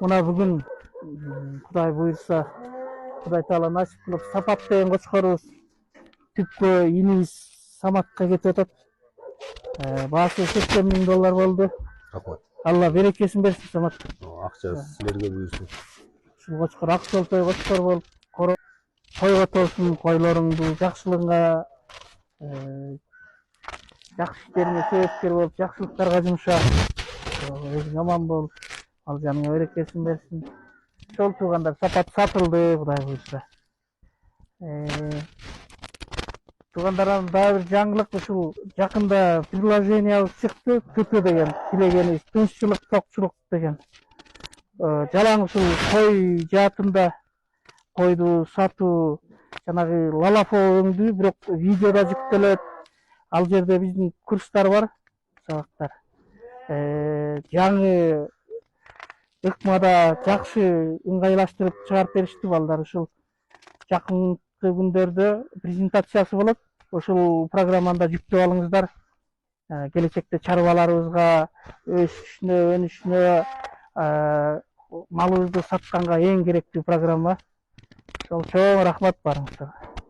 Мына бүгүн Кудай буйрса, Кудай Таала насип кылып Сапат деген кочкорубуз түпкө инибиз Саматка кетип атат. Баасы $80.000 болду. Рахмат. Алла берекесин берсин Самат. Акча силерге буйрсун. Ушул кочкор Акчолтой кочкор болуп койго толсун, койлоруңду жакшылыгыңа, жакшы иштериңе себепкер болуп, жакшылыктарга жумша. Өзүң аман бол. Ал жаныңа берекесин берсин. Ошол туугандар Сапат сатылды, Кудай буйрса. Туугандардан дагы бир жаңылык, ушул жакында приложениябыз чыкты, ТТ деген, тилегенибиз тынччылык, токчулук деген. Жалаң ушул кой жаатында койду сатуу, жанагы лалафо өңдүү, бирок видеода жүктөлөт. Ал жерде биздин курстар бар, сабактар. Жаңы ыкмада жакшы ыңгайлаштырып чыгарып беришти балдар. Ушул жакынкы күндөрдө презентациясы болот. Ошол программаны жүктөп алыңыздар. Келечекте чарбаларыбызга өсүшүнө, өнүшүнө, малыбызды сатканга эң керектүү программа. Ошол чоң рахмат барыңыздарга.